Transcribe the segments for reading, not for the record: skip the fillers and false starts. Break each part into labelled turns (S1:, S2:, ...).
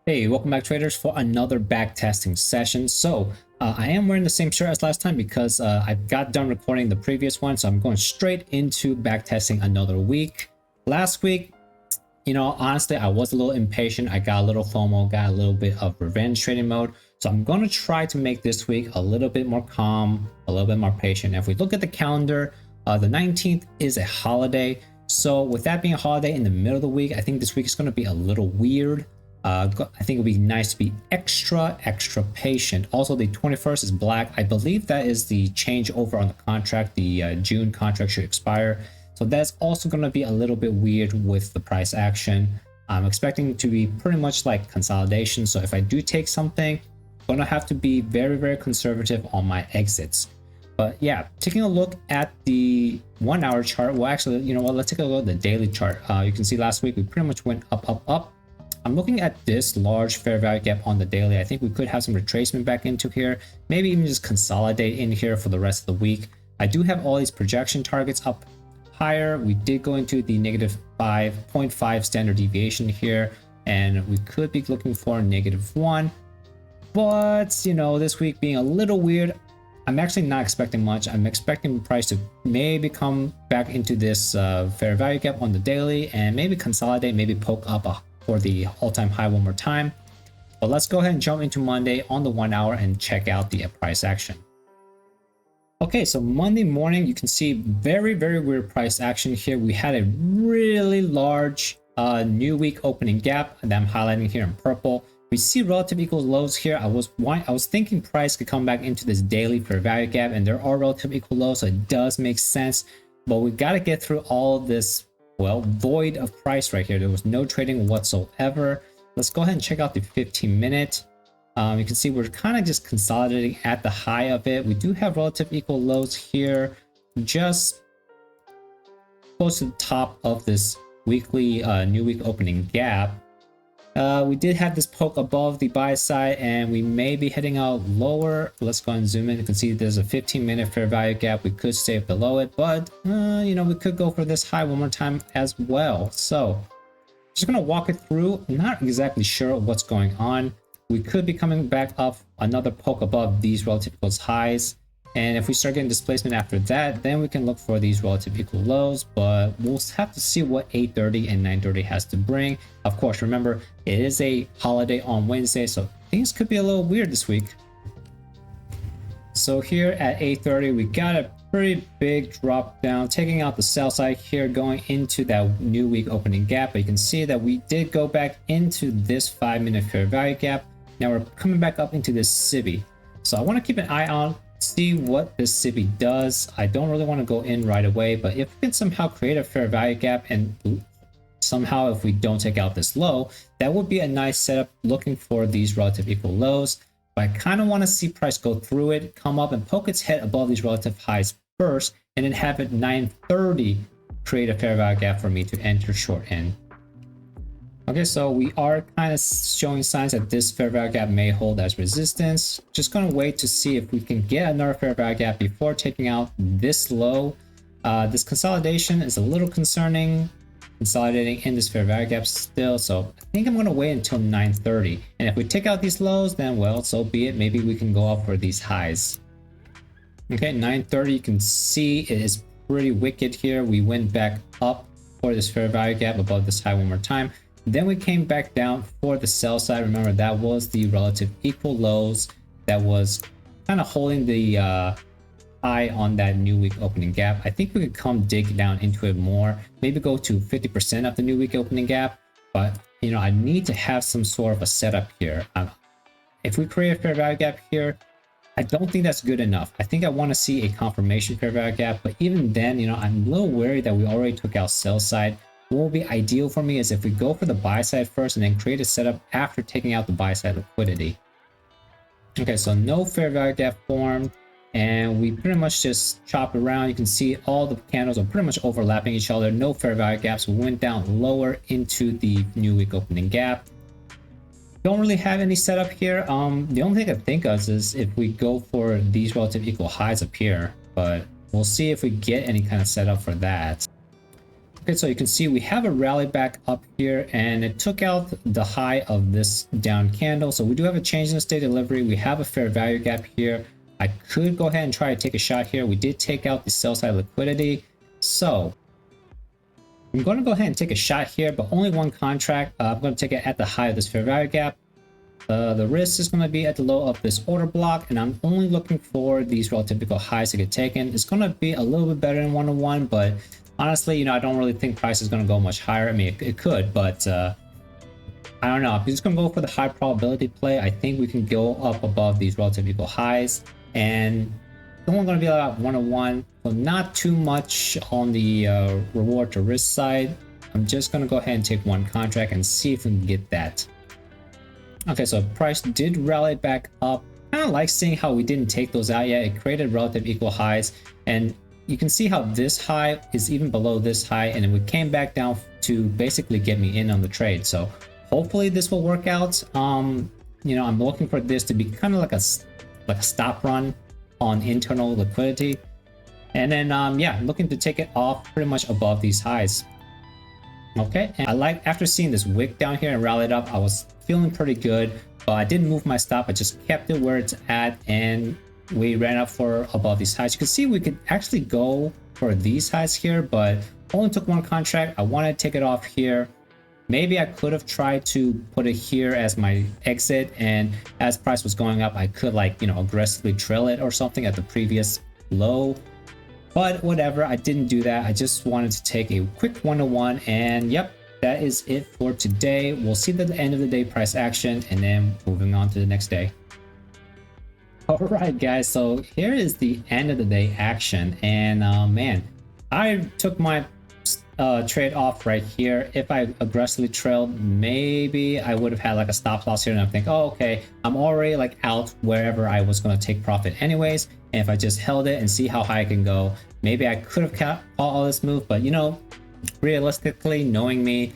S1: Hey, welcome back traders for another backtesting session. I am wearing the same shirt as last time because I got done recording the previous one, so I'm going straight into backtesting another week. Last week, honestly, I was a little impatient. I got a little FOMO, got a little bit of revenge trading mode. So I'm going to try to make this week a little bit more calm, a little bit more patient. If we look at the calendar, the 19th is a holiday. So with that being a holiday in the middle of the week, I think this week is going to be a little weird. I think it'd be nice to be extra patient. Also, the 21st is black. I believe that is the change over on the contract. The June contract should expire. So that's also going to be a little bit weird with the price action. I'm expecting to be pretty much like consolidation. So if I do take something, I'm going to have to be very conservative on my exits. But yeah, taking a look at the 1 hour chart. Well, actually, you know what? Let's take a look at the daily chart. You can see last week we pretty much went up. I'm looking at this large fair value gap on the daily. I think we could have some retracement back into here, maybe even just consolidate in here for the rest of the week. I do have all these projection targets up higher. We did go into the negative 5.5 standard deviation here, and we could be looking for -1. But this week being a little weird, I'm actually not expecting much. I'm expecting the price to maybe come back into this fair value gap on the daily and maybe consolidate, maybe poke up for the all-time high one more time. But let's go ahead and jump into Monday on the 1 hour and check out the price action. Okay, so Monday morning, you can see very weird price action here. We had a really large new week opening gap that I'm highlighting here in purple. We see relative equal lows here. I was thinking price could come back into this daily fair value gap, and there are relative equal lows, so it does make sense. But we got to get through all of this, well, void of price right here. There was no trading whatsoever. Let's go ahead and check out the 15-minute. You can see we're kind of just consolidating at the high of it. We do have relative equal lows here, just close to the top of this weekly new week opening gap. We did have this poke above the buy side, and we may be heading out lower. Let's go and zoom in. You can see there's a 15-minute fair value gap. We could stay below it, but we could go for this high one more time as well. So just gonna walk it through. I'm not exactly sure what's going on. We could be coming back up another poke above these relative equals highs, and if we start getting displacement after that, then we can look for these relative equal lows. But we'll have to see what 8:30 and 9:30 has to bring. Of course, remember, it is a holiday on Wednesday, so things could be a little weird this week. So here at 8:30, we got a pretty big drop down, taking out the sell side here, going into that new week opening gap. But you can see that we did go back into this 5-minute fair value gap. Now we're coming back up into this SIBI. So I want to keep an eye on, see what this SIBI does. I don't really want to go in right away, but if we can somehow create a fair value gap, and somehow if we don't take out this low, that would be a nice setup looking for these relative equal lows. But I kind of want to see price go through it, come up and poke its head above these relative highs first, and then have it 9:30 create a fair value gap for me to enter short in. Okay, so we are kind of showing signs that this fair value gap may hold as resistance. Just going to wait to see if we can get another fair value gap before taking out this low. This consolidation is a little concerning, consolidating in this fair value gap still. So I think I'm going to wait until 9:30. And if we take out these lows, then well, so be it. Maybe we can go up for these highs. Okay, 9:30, you can see it is pretty wicked here. We went back up for this fair value gap above this high one more time. Then we came back down for the sell side. Remember, that was the relative equal lows that was kind of holding the high on that new week opening gap. I think we could come dig down into it more, maybe go to 50% of the new week opening gap. But I need to have some sort of a setup here. If we create a fair value gap here, I don't think that's good enough. I think I want to see a confirmation fair value gap, but even then, I'm a little worried that we already took out sell side. What will be ideal for me is if we go for the buy side first and then create a setup after taking out the buy side liquidity. Okay, so no fair value gap formed, and we pretty much just chop around. You can see all the candles are pretty much overlapping each other. No fair value gaps. We went down lower into the new week opening gap. Don't really have any setup here. The only thing I think of is if we go for these relative equal highs up here, but we'll see if we get any kind of setup for that. Okay, so you can see we have a rally back up here and it took out the high of this down candle. So we do have a change in the state delivery. We have a fair value gap here. I could go ahead and try to take a shot here. We did take out the sell side liquidity. So I'm going to go ahead and take a shot here, but only one contract. I'm going to take it at the high of this fair value gap. The risk is going to be at the low of this order block, and I'm only looking for these relative typical highs to get taken. It's going to be a little bit better than 101, but honestly, you know, I don't really think price is going to go much higher. I mean, it could, but I don't know. I'm just going to go for the high probability play. I think we can go up above these relative equal highs, and it's only going to be about 101, so not too much on the reward to risk side. I'm just going to go ahead and take one contract and see if we can get that. Okay, so price did rally back up. Kind of like seeing how we didn't take those out yet. It created relative equal highs, and you can see how this high is even below this high, and then we came back down to basically get me in on the trade. So hopefully this will work out. You know, I'm looking for this to be kind of like a stop run on internal liquidity, and then yeah, looking to take it off pretty much above these highs. Okay, and I like, after seeing this wick down here and rallied up, I was feeling pretty good, but I didn't move my stop. I just kept it where it's at, and we ran up for above these highs. You can see we could actually go for these highs here, but only took one contract. I wanted to take it off here. Maybe I could have tried to put it here as my exit, and as price was going up, I could, like, you know, aggressively trail it or something at the previous low. But whatever, I didn't do that. I just wanted to take a quick 101, and yep, that is it for today. We'll see the end of the day price action, and then moving on to the next day. Alright guys, so here is the end of the day action, and man, I took my trade off right here. If I aggressively trailed, maybe I would have had like a stop loss here, and I think, oh okay, I'm already like out wherever I was going to take profit anyways, and if I just held it and see how high I can go, maybe I could have caught all this move. But you know, realistically, knowing me,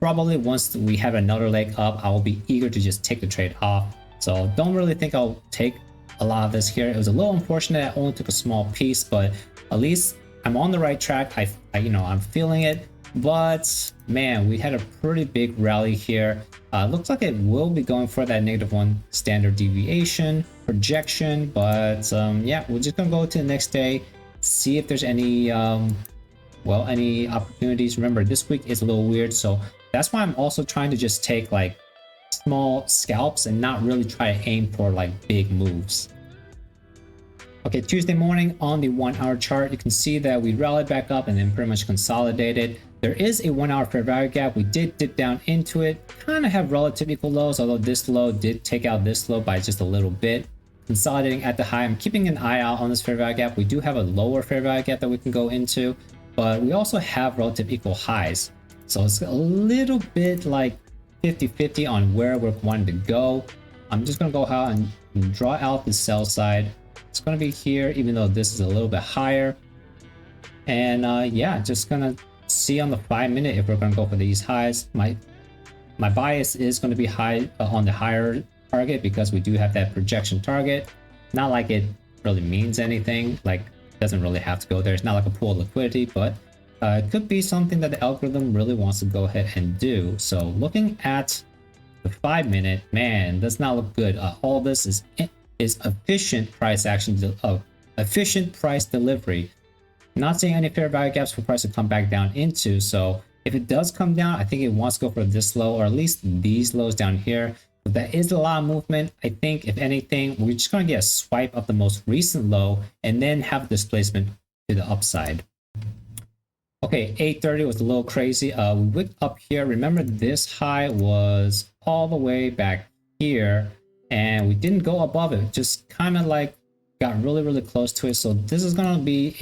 S1: probably once we have another leg up, I will be eager to just take the trade off. So don't really think I'll take a lot of this here. It was a little unfortunate I only took a small piece, but at least I'm on the right track. I you know, I'm feeling it. But man, we had a pretty big rally here. Looks like it will be going for that -1 standard deviation projection, but yeah, we're just gonna go to the next day, see if there's any well, any opportunities. Remember, this week is a little weird, so that's why I'm also trying to just take like small scalps and not really try to aim for like big moves. Okay, Tuesday morning on the 1 hour chart, you can see that we rallied back up and then pretty much consolidated. There is a 1 hour fair value gap. We did dip down into it, kind of have relative equal lows, although this low did take out this low by just a little bit. Consolidating at the high. I'm keeping an eye out on this fair value gap. We do have a lower fair value gap that we can go into, but we also have relative equal highs. So it's a little bit like 50-50 on where we're wanting to go. I'm just going to go out and draw out the sell side. It's going to be here, even though this is a little bit higher. And yeah, just going to see on the 5-minute if we're going to go for these highs. My bias is going to be high on the higher target because we do have that projection target. Not like it really means anything, like it doesn't really have to go there. It's not like a pool of liquidity, but it could be something that the algorithm really wants to go ahead and do. So looking at the 5-minute, man, does not look good. All this is efficient price action, efficient price delivery. Not seeing any fair value gaps for price to come back down into. So if it does come down, I think it wants to go for this low, or at least these lows down here. But that is a lot of movement. I think if anything, we're just going to get a swipe of the most recent low and then have displacement to the upside. Okay, 8:30 was a little crazy. We went up here. Remember, this high was all the way back here, and we didn't go above it. Just kind of like got really close to it. So this is going to be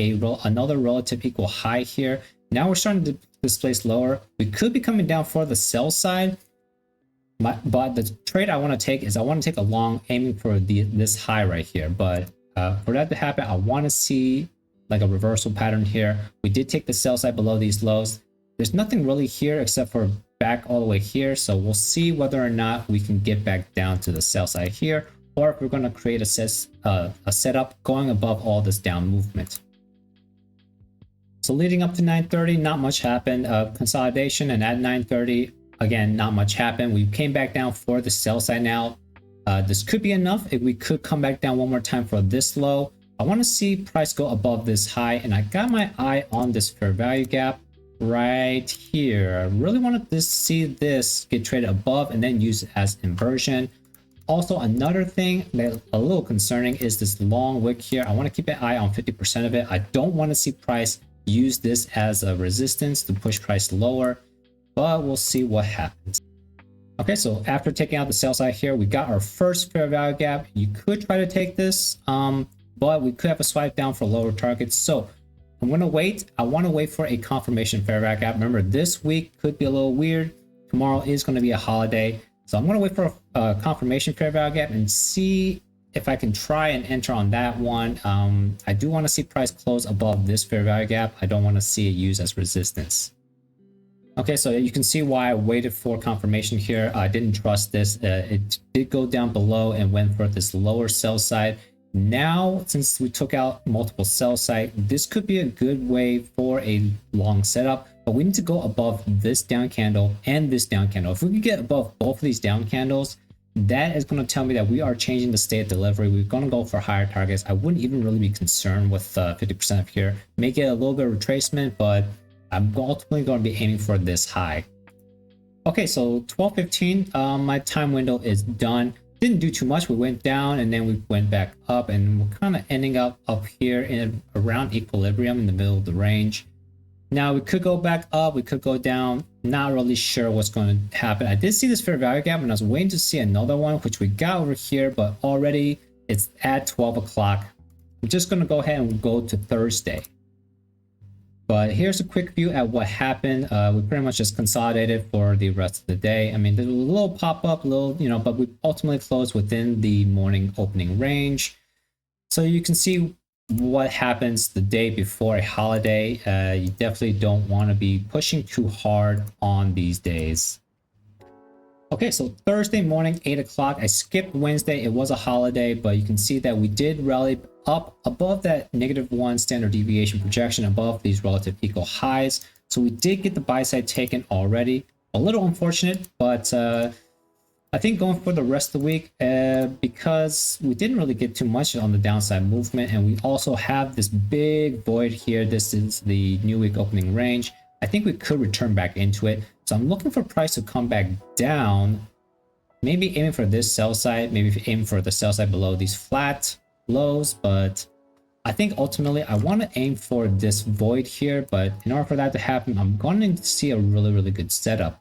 S1: another relative equal high here. Now we're starting to displace lower. We could be coming down for the sell side, but the trade I want to take is I want to take a long, aiming for this high right here. But for that to happen, I want to see like a reversal pattern here. We did take the sell side below these lows. There's nothing really here except for back all the way here. So we'll see whether or not we can get back down to the sell side here, or if we're going to create a setup going above all this down movement. So leading up to 9:30, not much happened. Consolidation, and at 9:30, again, not much happened. We came back down for the sell side now. This could be enough if we could come back down one more time for this low. I want to see price go above this high, and I got my eye on this fair value gap right here. I really wanted to see this get traded above and then use it as inversion. Also, another thing that's a little concerning is this long wick here. I want to keep an eye on 50% of it. I don't want to see price use this as a resistance to push price lower, but we'll see what happens. Okay, so after taking out the sell side here, we got our first fair value gap. You could try to take this, but we could have a swipe down for lower targets. So I'm going to wait. I want to wait for a confirmation fair value gap. Remember, this week could be a little weird. Tomorrow is going to be a holiday. So I'm going to wait for a confirmation fair value gap and see if I can try and enter on that one. I do want to see price close above this fair value gap. I don't want to see it used as resistance. Okay, so you can see why I waited for confirmation here. I didn't trust this. It did go down below and went for this lower sell side. Now, since we took out multiple sell side, this could be a good way for a long setup, but we need to go above this down candle and this down candle. If we can get above both of these down candles, that is going to tell me that we are changing the state of delivery. We're going to go for higher targets. I wouldn't even really be concerned with 50% up here. Make it a little bit of retracement, but I'm ultimately going to be aiming for this high. Okay, so 12:15, my time window is done. Didn't do too much. We went down and then we went back up, and we're kind of ending up here in around equilibrium in the middle of the range. Now we could go back up, we could go down. Not really sure what's going to happen. I did see this fair value gap and I was waiting to see another one, which we got over here, but already it's at 12 o'clock. I'm just going to go ahead and go to Thursday. But here's a quick view at what happened. We pretty much just consolidated for the rest of the day. I mean, there's a little pop-up, but we ultimately closed within the morning opening range. So you can see what happens the day before a holiday. You definitely don't want to be pushing too hard on these days. Okay, so Thursday morning, 8 o'clock. I skipped Wednesday. It was a holiday, but you can see that we did rally up above that -1 standard deviation projection, above these relative equal highs. So we did get the buy side taken already. A little unfortunate, but I think going for the rest of the week, because we didn't really get too much on the downside movement, and we also have this big void here. This is the new week opening range. I think we could return back into it. So I'm looking for price to come back down, maybe aiming for this sell side, maybe aiming for the sell side below these flat lows. But I think ultimately I want to aim for this void here, but in order for that to happen, I'm going to see a really good setup.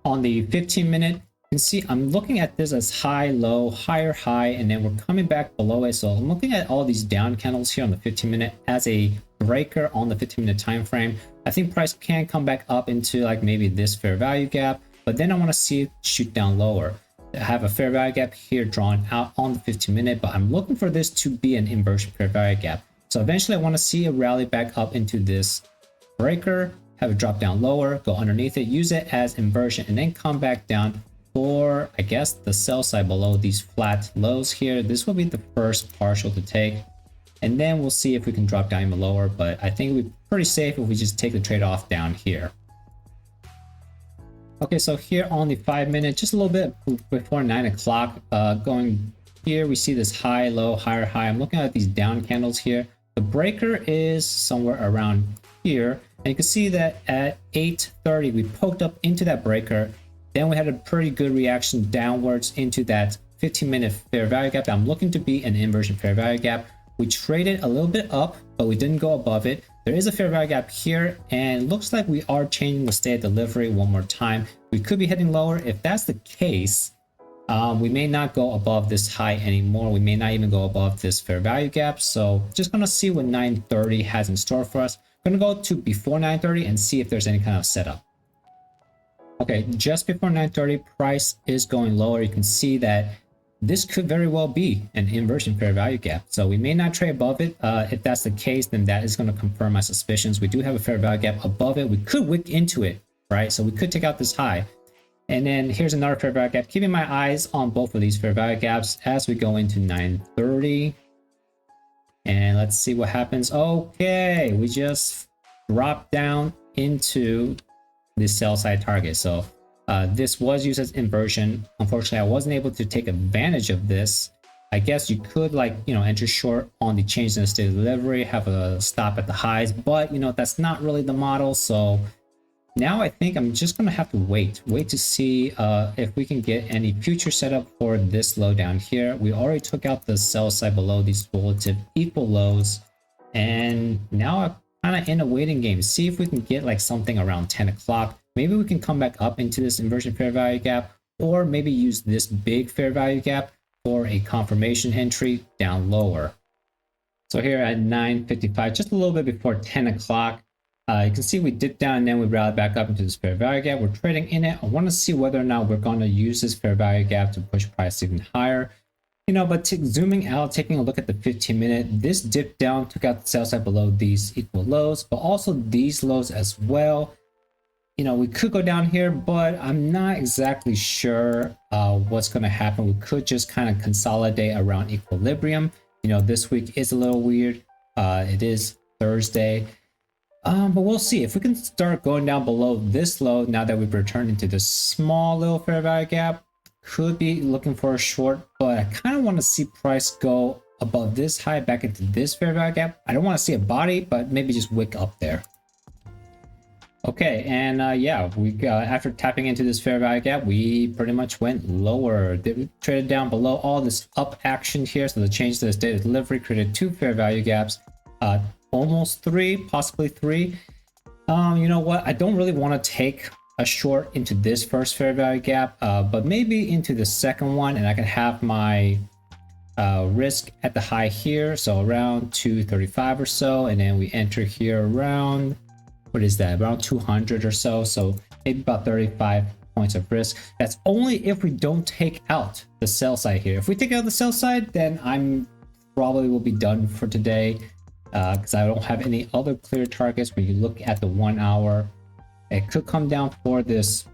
S1: On the 15-minute, you can see I'm looking at this as high, low, higher, high, and then we're coming back below it. So I'm looking at all these down candles here on the 15-minute as a breaker on the 15-minute time frame. I think price can come back up into like maybe this fair value gap, but then I want to see it shoot down lower. I have a fair value gap here drawn out on the 15-minute, but I'm looking for this to be an inversion fair value gap. So eventually I want to see a rally back up into this breaker, have it drop down lower, go underneath it, use it as inversion, and then come back down for, I guess, the sell side below these flat lows here. This will be the first partial to take, and then we'll see if we can drop down even lower, but I think we're pretty safe if we just take the trade-off down here. Okay, so here on the 5-minute, just a little bit before 9 o'clock, going here, we see this high, low, higher, high. I'm looking at these down candles here. The breaker is somewhere around here, and you can see that at 8:30, we poked up into that breaker. Then we had a pretty good reaction downwards into that 15-minute fair value gap. I'm looking to be an inversion fair value gap. We traded a little bit up, but we didn't go above it. There is a fair value gap here, and it looks like we are changing the state of delivery one more time. We could be heading lower. If that's the case, we may not go above this high anymore. We may not even go above this fair value gap. So just gonna see what 9:30 has in store for us. Gonna go to before 9:30 and see if there's any kind of setup. Okay, just before 9:30, price is going lower. You can see that this could very well be an inversion fair value gap. So we may not trade above it. If that's the case, then that is going to confirm my suspicions. We do have a fair value gap above it. We could wick into it, right? So we could take out this high. And then here's another fair value gap. Keeping my eyes on both of these fair value gaps as we go into 9:30. And let's see what happens. Okay, we just dropped down into the sell side target. So this was used as inversion. Unfortunately, I wasn't able to take advantage of this. I guess you could, like, enter short on the change in the state of delivery, have a stop at the highs, but that's not really the model. So now I think I'm just gonna have to wait to see if we can get any future setup for this low down here. We already took out the sell side below these relative equal lows, and now I'm kind of in a waiting game. See if we can get like something around 10 o'clock. Maybe we can come back up into this inversion fair value gap, or maybe use this big fair value gap for a confirmation entry down lower. So here at 9:55, just a little bit before 10 o'clock, you can see we dipped down and then we rallied back up into this fair value gap. We're trading in it. I want to see whether or not we're going to use this fair value gap to push price even higher. But zooming out, taking a look at the 15-minute, this dipped down, took out the sell side below these equal lows, but also these lows as well. We could go down here, but I'm not exactly sure what's going to happen. We could just kind of consolidate around equilibrium. This week is a little weird. It is Thursday. But we'll see if we can start going down below this low now that we've returned into this small little fair value gap. Could be looking for a short, but I kind of want to see price go above this high back into this fair value gap. I don't want to see a body, but maybe just wick up there. Okay, and yeah, we after tapping into this fair value gap, we pretty much went lower. We traded down below all this up action here, so the change to the state of delivery created two fair value gaps. Almost three, possibly three. You know what? I don't really want to take a short into this first fair value gap, but maybe into the second one, and I can have my risk at the high here, so around 235 or so, and then we enter here around, what is that, around 200 or so, so maybe about 35 points of risk. That's only if we don't take out the sell side here. If we take out the sell side, then I'm probably will be done for today, because I don't have any other clear targets. When you look at the 1 hour, it could come down for this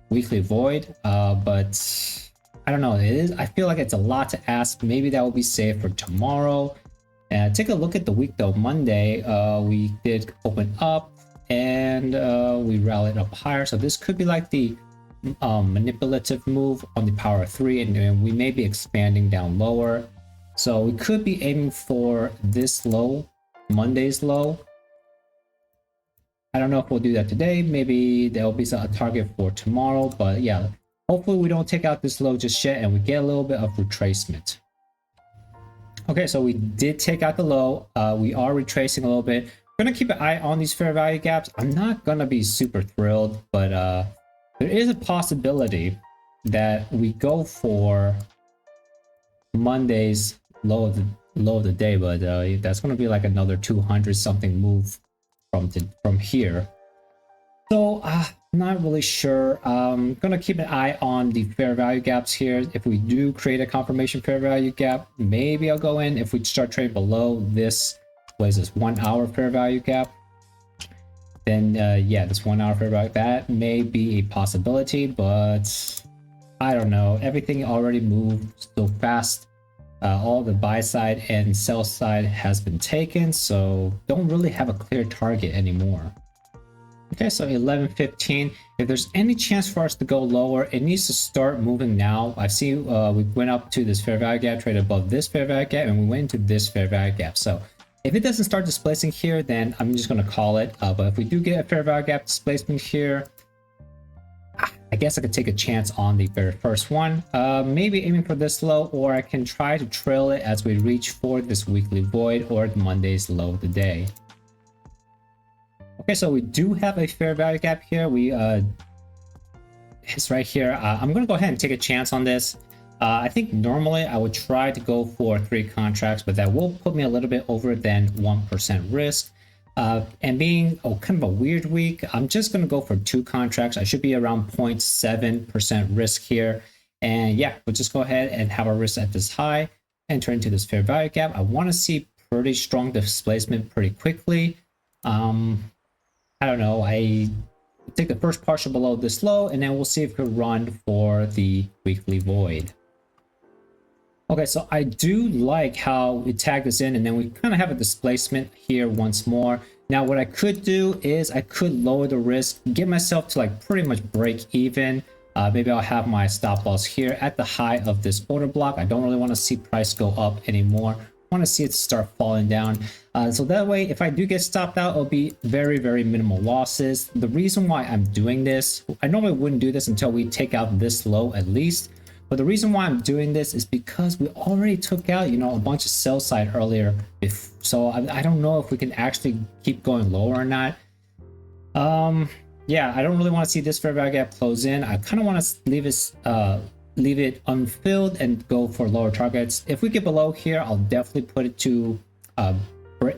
S1: weekly void, but I don't know. I feel like it's a lot to ask. Maybe that will be safe for tomorrow. And take a look at the week though. Monday, we did open up and we rallied up higher. So this could be like the manipulative move on the power of 3, and we may be expanding down lower. So we could be aiming for this low, Monday's low. I don't know if we'll do that today. Maybe there'll be a target for tomorrow, but yeah, hopefully we don't take out this low just yet and we get a little bit of retracement. Okay, so we did take out the low. We are retracing a little bit. We're gonna keep an eye on these fair value gaps. I'm not gonna be super thrilled, but there is a possibility that we go for Monday's low of the day, but that's gonna be like another 200 something move from here. So not really sure. Gonna keep an eye on the fair value gaps here. If we do create a confirmation fair value gap, maybe I'll go in. If we start trading below this, what is this, 1 hour fair value gap, then yeah, this 1 hour fair value, that may be a possibility, but I don't know. Everything already moved so fast. All the buy side and sell side has been taken, so don't really have a clear target anymore. Okay, so 11:15. If there's any chance for us to go lower, it needs to start moving now. I see we went up to this fair value gap, traded above this fair value gap, and we went into this fair value gap. So if it doesn't start displacing here, then I'm just going to call it. But if we do get a fair value gap displacement here, I guess I could take a chance on the very first one. Maybe aiming for this low, or I can try to trail it as we reach for this weekly void or Monday's low of the day. Okay, so we do have a fair value gap here. It's right here. I'm going to go ahead and take a chance on this. I think normally I would try to go for 3 contracts, but that will put me a little bit over than 1% risk. And being kind of a weird week, I'm just going to go for 2 contracts. I should be around 0.7% risk here. And yeah, we'll just go ahead and have our risk at this high, enter into this fair value gap. I want to see pretty strong displacement pretty quickly. I don't know. I take the first partial below this low, and then we'll see if we can run for the weekly void. Okay, so I do like how we tag this in and then we kind of have a displacement here once more. Now what I could do is I could lower the risk, get myself to like pretty much break even. Maybe I'll have my stop loss here at the high of this order block. I don't really want to see price go up anymore. I want to see it start falling down. So that way, if I do get stopped out, it'll be very, very minimal losses. The reason why I'm doing this, I normally wouldn't do this until we take out this low at least. But the reason why I'm doing this is because we already took out, you know, a bunch of sell side earlier. So I don't know if we can actually keep going lower or not. Yeah, I don't really want to see this fair value gap close in. I kind of want to leave it unfilled and go for lower targets. If we get below here, I'll definitely put it to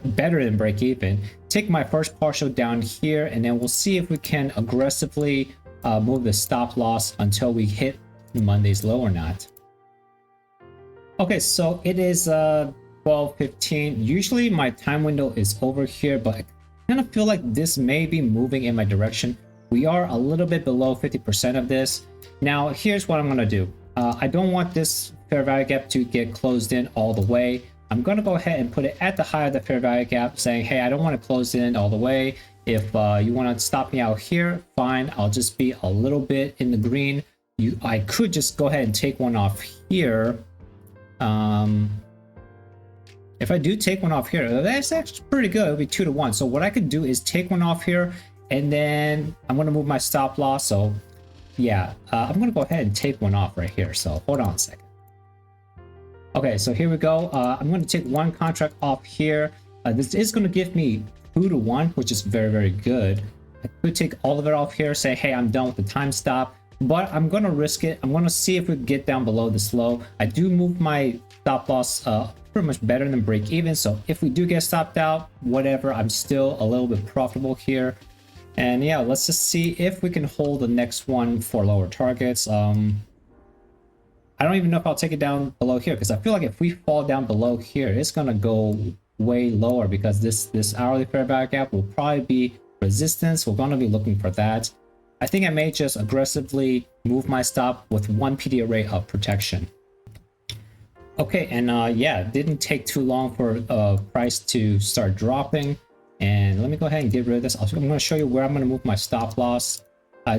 S1: better than break even. Take my first partial down here, and then we'll see if we can aggressively move the stop loss until we hit Monday's low or not. Okay, so it is 12:15. Usually my time window is over here, but I kind of feel like this may be moving in my direction. We are a little bit below 50% of this. Now here's what I'm going to do. I don't want this fair value gap to get closed in all the way. I'm going to go ahead and put it at the high of the fair value gap, saying, hey, I don't want to close in all the way. If you want to stop me out here, fine. I'll just be a little bit in the green. I could just go ahead and take one off here. If I do take one off here, that's actually pretty good. It'll be 2-1. So what I could do is take one off here, and then I'm going to move my stop loss. So yeah, I'm going to go ahead and take one off right here. So hold on a second. Okay, so here we go. I'm going to take one contract off here. This is going to give me 2-1, which is very, very good. I could take all of it off here, say, hey, I'm done with the time stop. But I'm going to risk it. I'm going to see if we get down below this low. I do move my stop loss pretty much better than break even. So if we do get stopped out, whatever, I'm still a little bit profitable here. And yeah, let's just see if we can hold the next one for lower targets. I don't even know if I'll take it down below here, because I feel like if we fall down below here, it's going to go way lower, because this hourly fair value gap will probably be resistance. We're going to be looking for that. I think I may just aggressively move my stop with 1 PD array of protection. Okay, and yeah, it didn't take too long for price to start dropping. And let me go ahead and get rid of this. I'm going to show you where I'm going to move my stop loss,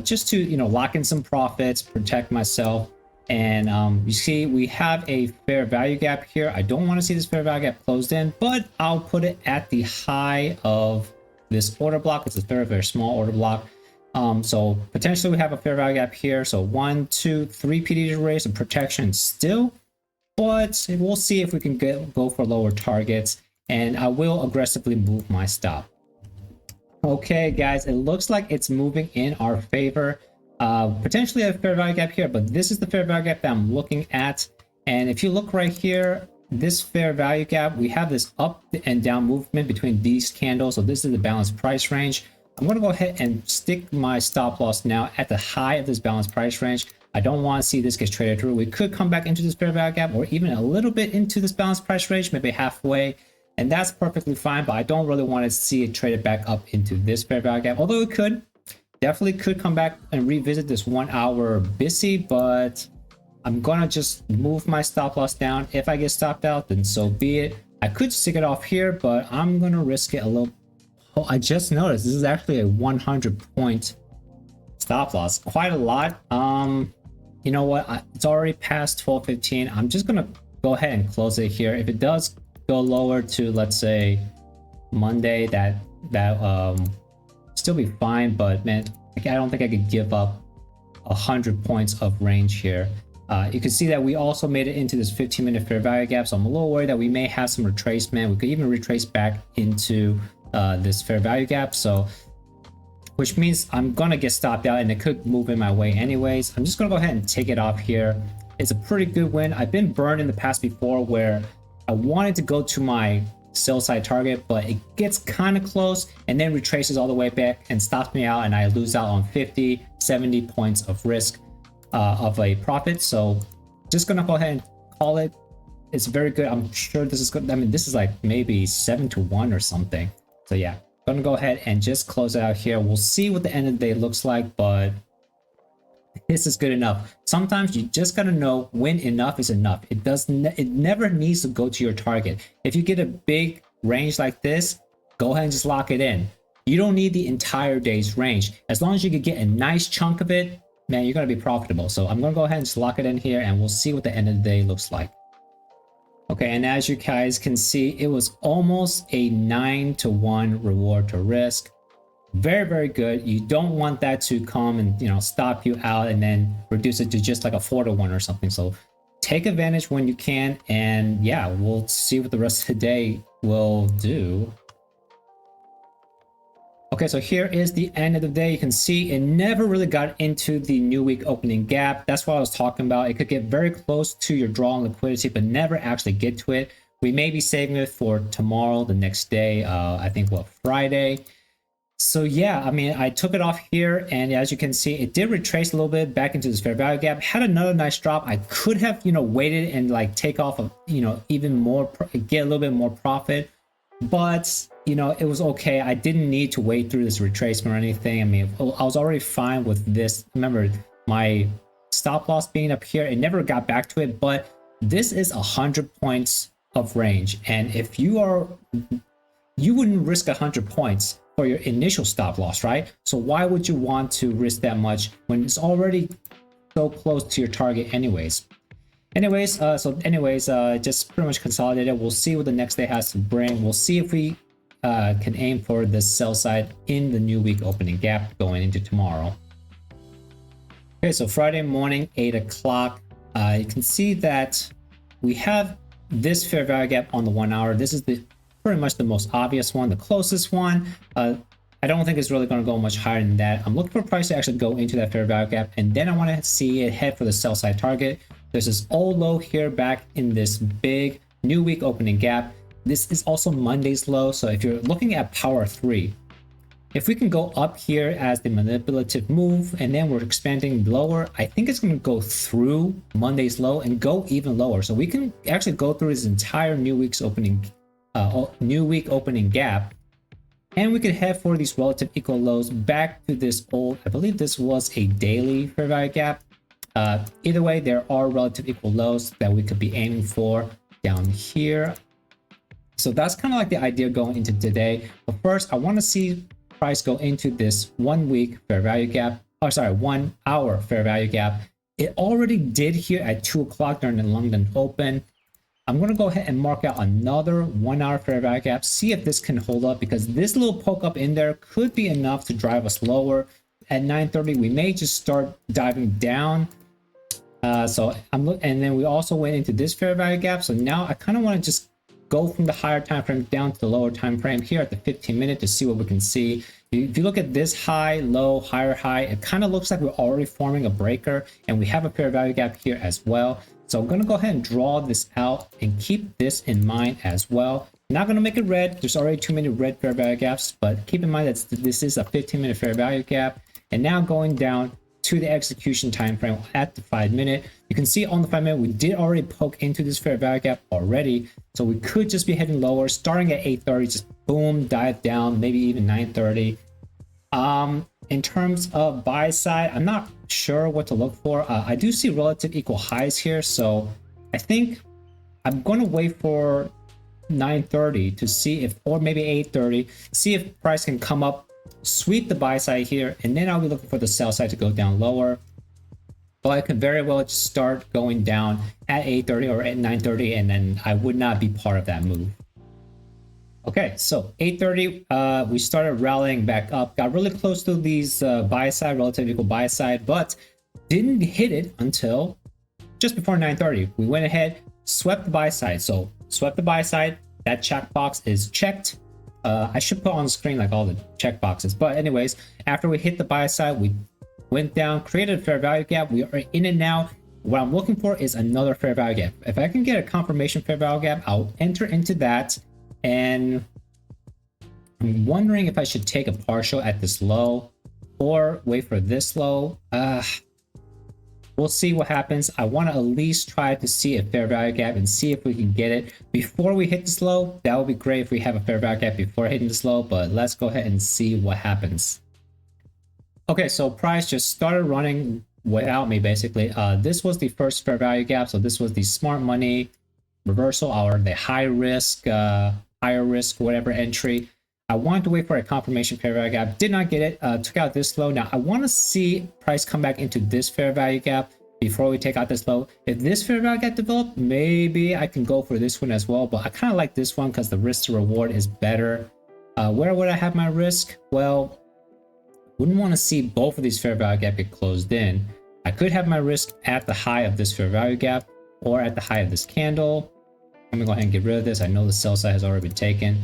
S1: just to, you know, lock in some profits, protect myself. And you see, we have a fair value gap here. I don't want to see this fair value gap closed in, but I'll put it at the high of this order block. It's a very, very small order block. So potentially we have a fair value gap here. So 1, 2, 3 PD arrays of protection still, but we'll see if we can go for lower targets, and I will aggressively move my stop. Okay, guys, it looks like it's moving in our favor. Potentially a fair value gap here, but this is the fair value gap that I'm looking at. And if you look right here, this fair value gap, we have this up and down movement between these candles. So this is the balanced price range. I'm going to go ahead and stick my stop loss now at the high of this balanced price range. I don't want to see this get traded through. We could come back into this fair value gap, or even a little bit into this balanced price range, maybe halfway, and that's perfectly fine. But I don't really want to see it traded back up into this fair value gap, although it could. Definitely could come back and revisit this 1 hour busy, but I'm going to just move my stop loss down. If I get stopped out, then so be it. I could stick it off here, but I'm going to risk it a little. Oh, I just noticed this is actually a 100-point stop loss. Quite a lot. You know what? It's already past 12:15. I'm just going to go ahead and close it here. If it does go lower to, let's say, Monday, that still be fine, but man, I don't think I could give up 100 points of range here. You can see that we also made it into this 15-minute fair value gap, so I'm a little worried that we may have some retracement. We could even retrace back into this fair value gap, so which means I'm gonna get stopped out and it could move in my way anyways. I'm just gonna go ahead and take it off here. It's a pretty good win. I've been burned in the past before where I wanted to go to my sell side target, but it gets kind of close and then retraces all the way back and stops me out, and I lose out on 50, 70 points of risk of a profit. So just gonna go ahead and call it. It's very good. I'm sure this is good. I mean, this is like maybe 7-1 or something. So yeah, gonna go ahead and just close it out here. We'll see what the end of the day looks like, but this is good enough. Sometimes you just gotta know when enough is enough. It never needs to go to your target. If you get a big range like this, go ahead and just lock it in. You don't need the entire day's range. As long as you can get a nice chunk of it, man, you're gonna be profitable. So I'm gonna go ahead and just lock it in here, and we'll see what the end of the day looks like. Okay, and as you guys can see, it was almost a 9-to-1 reward to risk. Very, very good. You don't want that to come and, you know, stop you out and then reduce it to just like a 4-to-1 or something. So take advantage when you can, and yeah, we'll see what the rest of the day will do. Okay, so here is the end of the day. You can see it never really got into the new week opening gap. That's what I was talking about. It could get very close to your draw on liquidity, but never actually get to it. We may be saving it for tomorrow, the next day, I think, what, Friday. So yeah, I mean, I took it off here, and as you can see, it did retrace a little bit back into this fair value gap. Had another nice drop. I could have, you know, waited and like take off, you know, even more, get a little bit more profit, but you know, it was okay. I didn't need to wait through this retracement or anything. I mean, I was already fine with this. Remember, my stop loss being up here, it never got back to it, but this is 100 points of range, and if you wouldn't risk 100 points for your initial stop loss, right? So why would you want to risk that much when it's already so close to your target anyways? Just pretty much consolidated. We'll see what the next day has to bring. We'll see if we can aim for the sell side in the new week opening gap going into tomorrow. Okay, so Friday morning, 8 o'clock, you can see that we have this fair value gap on the 1 hour. This is pretty much the most obvious one, the closest one. I don't think it's really going to go much higher than that. I'm looking for price to actually go into that fair value gap, and then I want to see it head for the sell side target. There's this old low here back in this big new week opening gap. This is also Monday's low. So if you're looking at power 3, if we can go up here as the manipulative move, and then we're expanding lower, I think it's going to go through Monday's low and go even lower. So we can actually go through this entire new week opening gap, and we could head for these relative equal lows back to this old, I believe this was a daily fair value gap. Either way, there are relative equal lows that we could be aiming for down here. So that's kind of like the idea going into today. But first, I want to see price go into this 1 week fair value gap. Oh, sorry, 1 hour fair value gap. It already did here at 2 o'clock during the London Open. I'm going to go ahead and mark out another 1 hour fair value gap, see if this can hold up, because this little poke up in there could be enough to drive us lower. At 9:30, we may just start diving down. And then we also went into this fair value gap. So now I kind of want to just go from the higher time frame down to the lower time frame here at the 15-minute to see what we can see. If you look at this high, low, higher high, it kind of looks like we're already forming a breaker, and we have a fair value gap here as well. So I'm going to go ahead and draw this out and keep this in mind as well. Not going to make it red. There's already too many red fair value gaps, but keep in mind that this is a 15-minute fair value gap. And now going down to the execution time frame at the 5-minute. You can see on the 5-minute, we did already poke into this fair value gap already. So we could just be heading lower, starting at 8:30, just boom, dive down, maybe even 9:30. In terms of buy side, I'm not sure what to look for. I do see relative equal highs here, so I think I'm going to wait for 9:30 to see if, or maybe 8:30, see if price can come up, sweep the buy side here, and then I'll be looking for the sell side to go down lower. But I could very well just start going down at 8:30 or at 9:30, and then I would not be part of that move. Okay, so 8:30, we started rallying back up, got really close to these buy side, relative equal buy side, but didn't hit it until just before 9:30. We went ahead, swept the buy side. So swept the buy side, that checkbox is checked. I should put on the screen like all the checkboxes, but anyways, after we hit the buy side, we went down, created a fair value gap. We are in it now. What I'm looking for is another fair value gap. If I can get a confirmation fair value gap, I'll enter into that. And I'm wondering if I should take a partial at this low or wait for this low. We'll see what happens. I want to at least try to see a fair value gap and see if we can get it before we hit this low. That would be great if we have a fair value gap before hitting this low, but let's go ahead and see what happens. Okay, so price just started running without me basically. This was the first fair value gap, so this was the smart money reversal or the higher risk whatever entry. I wanted to wait for a confirmation fair value gap, did not get it. Took out this low. Now I want to see price come back into this fair value gap before we take out this low. If this fair value gap developed, maybe I can go for this one as well, but I kind of like this one because the risk to reward is better. Where would I have my risk? Well, wouldn't want to see both of these fair value gap get closed in. I could have my risk at the high of this fair value gap or at the high of this candle. I'm gonna go ahead and get rid of this. I know the sell side has already been taken.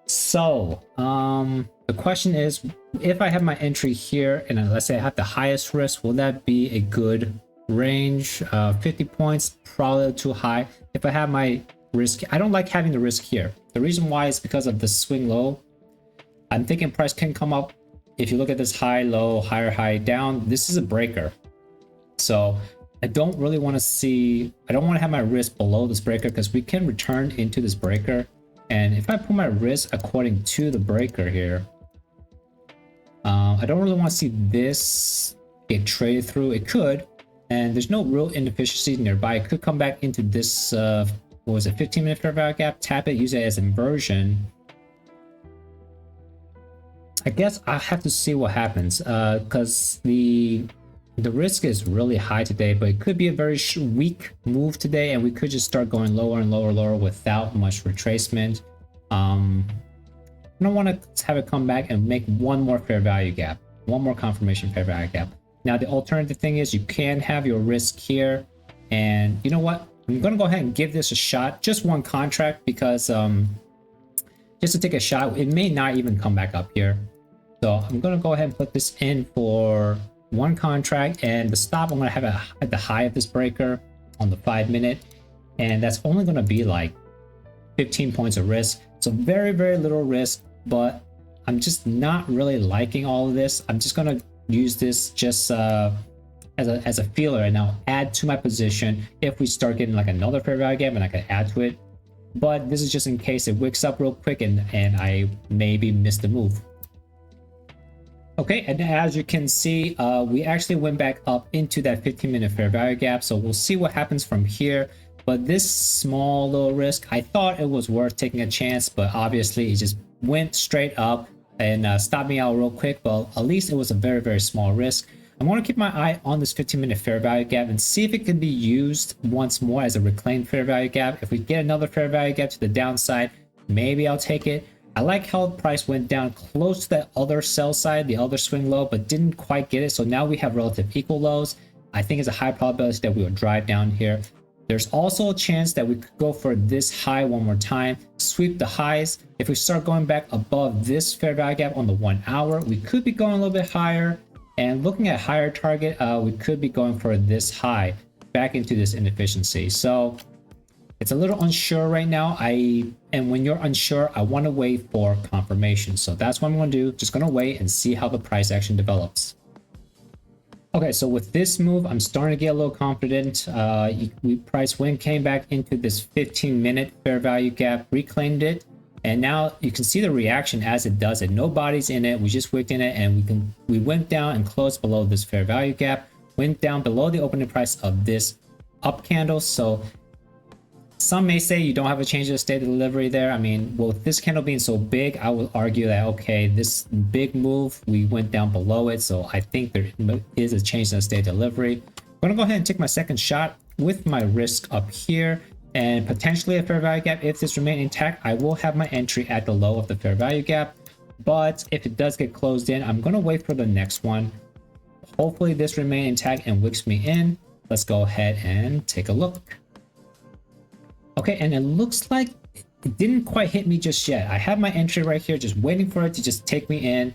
S1: So the question is, if I have my entry here and let's say I have the highest risk, will that be a good range? 50 points, probably too high. If I have my risk, I don't like having the risk here. The reason why is because of the swing low. I'm thinking price can come up. If you look at this high, low, higher, high, down, this is a breaker. So I don't really want to see, I don't want to have my risk below this breaker because we can return into this breaker. And if I put my risk according to the breaker here, I don't really want to see this get traded through. It could, and there's no real inefficiencies nearby. It could come back into this, what was it, 15-minute fair value gap, tap it, use it as inversion. I guess I have to see what happens because the risk is really high today, but it could be a very weak move today and we could just start going lower and lower without much retracement. I don't want to have it come back and make one more fair value gap, one more confirmation fair value gap. Now the alternative thing is you can have your risk here, and you know what, I'm gonna go ahead and give this a shot, just one contract, because just to take a shot. It may not even come back up here, so I'm gonna go ahead and put this in for one contract, and the stop I'm gonna have at the high of this breaker on the 5-minute, and that's only gonna be like 15 points of risk. So very little risk, but I'm just not really liking all of this. I'm just gonna use this just as a feeler, and I'll add to my position if we start getting like another fair value gap, and I can add to it. But this is just in case it wicks up real quick and I maybe miss the move. Okay, and as you can see, we actually went back up into that 15-minute fair value gap, so we'll see what happens from here. But this small little risk, I thought it was worth taking a chance, but obviously it just went straight up and stopped me out real quick. But at least it was a very small risk. I'm going to keep my eye on this 15-minute fair value gap and see if it can be used once more as a reclaimed fair value gap. If we get another fair value gap to the downside, maybe I'll take it. I like how the price went down close to that other sell side, the other swing low, but didn't quite get it. So now we have relative equal lows. I think it's a high probability that we will drive down here. There's also a chance that we could go for this high one more time, sweep the highs. If we start going back above this fair value gap on the 1 hour, we could be going a little bit higher. And looking at higher target, we could be going for this high back into this inefficiency. So it's a little unsure right now. And when you're unsure, I want to wait for confirmation. So that's what I'm going to do. Just going to wait and see how the price action develops. Okay, so with this move, I'm starting to get a little confident. Price win came back into this 15-minute fair value gap, reclaimed it, and now you can see the reaction as it does it. Nobody's in it. We just wicked in it, and we went down and closed below this fair value gap, went down below the opening price of this up candle. So some may say you don't have a change of state of delivery there. I mean, well, with this candle being so big, I will argue that, okay, this big move, we went down below it. So I think there is a change in state of delivery. I'm going to go ahead and take my second shot with my risk up here and potentially a fair value gap. If this remains intact, I will have my entry at the low of the fair value gap. But if it does get closed in, I'm going to wait for the next one. Hopefully this remains intact and wicks me in. Let's go ahead and take a look. Okay, and it looks like it didn't quite hit me just yet. I have my entry right here, just waiting for it to just take me in.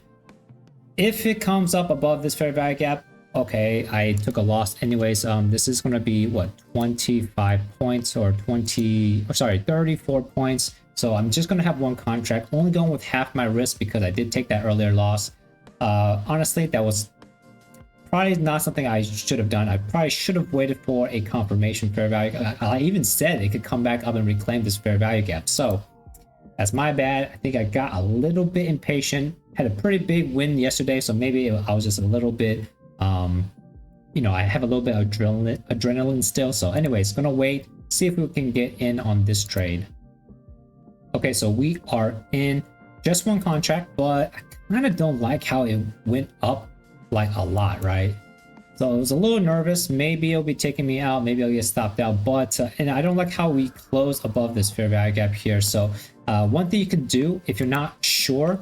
S1: If it comes up above this fair value gap, okay, I took a loss anyways. This is going to be what, 25 points or 34 points. So I'm just going to have one contract, only going with half my risk because I did take that earlier loss. Honestly, that was probably not something I should have done. I probably should have waited for a confirmation fair value. I even said it could come back up and reclaim this fair value gap. So that's my bad. I think I got a little bit impatient. Had a pretty big win yesterday, so maybe I was just a little bit you know, I have a little bit of adrenaline still. So anyways, gonna wait, see if we can get in on this trade. Okay, so we are in just one contract, but I kind of don't like how it went up like a lot, right? So I was a little nervous. Maybe it'll be taking me out. Maybe I'll get stopped out. But and I don't like how we close above this fair value gap here. So one thing you can do if you're not sure,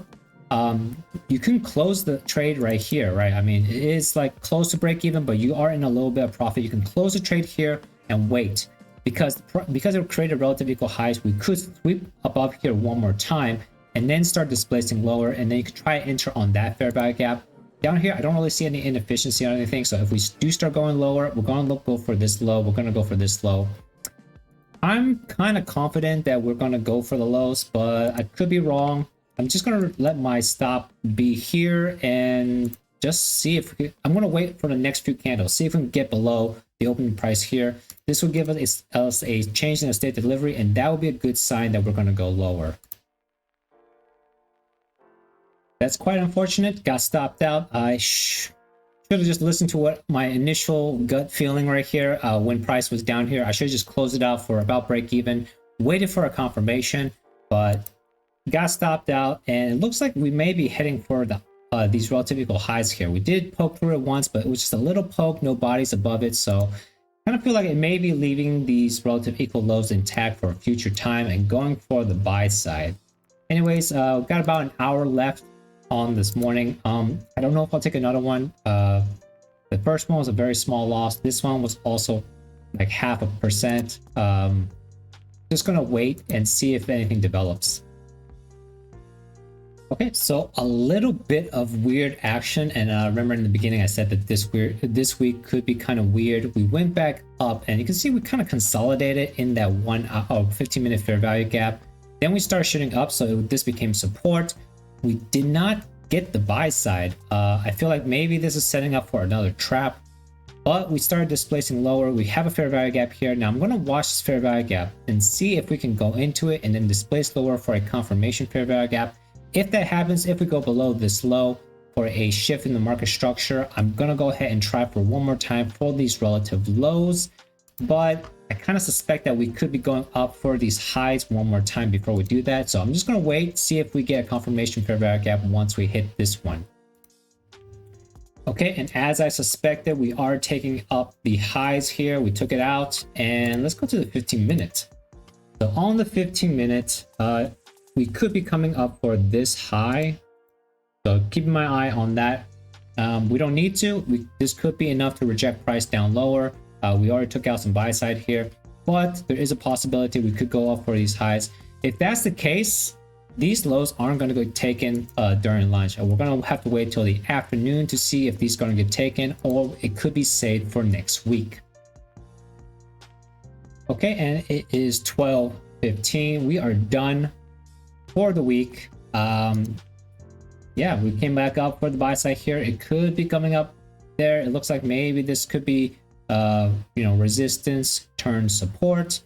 S1: you can close the trade right here, right? I mean, it is like close to break even, but you are in a little bit of profit. You can close the trade here and wait because it created relative equal highs. We could sweep above here one more time and then start displacing lower, and then you could try and enter on that fair value gap. Down here, I don't really see any inefficiency or anything. So if we do start going lower, we're going to go for this low. We're going to go for this low. I'm kind of confident that we're going to go for the lows, but I could be wrong. I'm just going to let my stop be here and just see if I'm going to wait for the next few candles, see if we can get below the opening price here. This will give us a change in the state delivery, and that will be a good sign that we're going to go lower. That's quite unfortunate. Got stopped out. I should have just listened to what my initial gut feeling right here when price was down here. I should have just closed it out for about break even, waited for a confirmation, but got stopped out, and it looks like we may be heading for the these relative equal highs here. We did poke through it once, but it was just a little poke, no bodies above it. So I kind of feel like it may be leaving these relative equal lows intact for a future time and going for the buy side. Anyways, got about an hour left on this morning. I don't know if I'll take another one. The first one was a very small loss. This one was also like 0.5%. Just gonna wait and see if anything develops. Okay, so a little bit of weird action, and remember in the beginning I said that this week could be kind of weird. We went back up, and you can see we kind of consolidated in that 15-minute fair value gap. Then we started shooting up, so this became support. We did not get the buy side. I feel like maybe this is setting up for another trap, but we started displacing lower. We have a fair value gap here. Now I'm going to watch this fair value gap and see if we can go into it and then displace lower for a confirmation fair value gap. If that happens, if we go below this low for a shift in the market structure, I'm going to go ahead and try for one more time for these relative lows, but I kind of suspect that we could be going up for these highs one more time before we do that. So I'm just going to wait, see if we get a confirmation fair value gap once we hit this one. Okay, and as I suspected, we are taking up the highs here. We took it out, and let's go to the 15-minute. So on the 15-minute, we could be coming up for this high. So keeping my eye on that. We don't need to. This could be enough to reject price down lower. We already took out some buy side here, but there is a possibility we could go up for these highs. If that's the case, these lows aren't going to get taken during lunch. We're going to have to wait till the afternoon to see if these are going to get taken, or it could be saved for next week. Okay, and it is 12:15. We are done for the week. Yeah, we came back up for the buy side here. It could be coming up there. It looks like maybe this could be resistance turn support.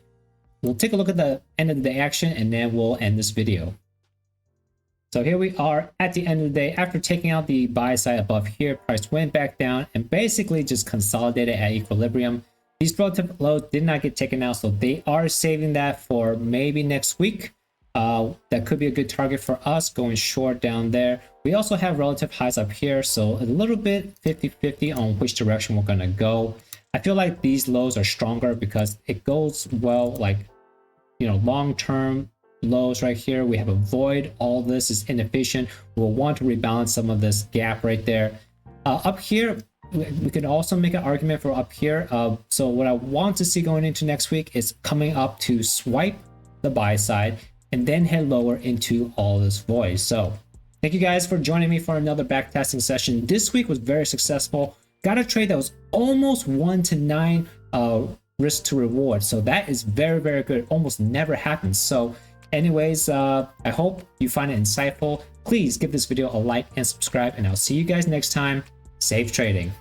S1: We'll take a look at the end of the day action, and then we'll end this video. So here we are at the end of the day. After taking out the buy side above here, price went back down and basically just consolidated at equilibrium. These relative lows did not get taken out, so they are saving that for maybe next week. That could be a good target for us going short down there. We also have relative highs up here, so a little bit 50-50 on which direction we're gonna go. I feel like these lows are stronger because it goes well, like, long-term lows right here. We have a void. All this is inefficient. We'll want to rebalance some of this gap right there. Up here, we could also make an argument for up here. So what I want to see going into next week is coming up to swipe the buy side and then head lower into all this void. So thank you guys for joining me for another backtesting session. This week was very successful. Got a trade that was almost 1-9 risk to reward. So that is very, very good. Almost never happens. So anyways, I hope you find it insightful. Please give this video a like and subscribe, and I'll see you guys next time. Safe trading.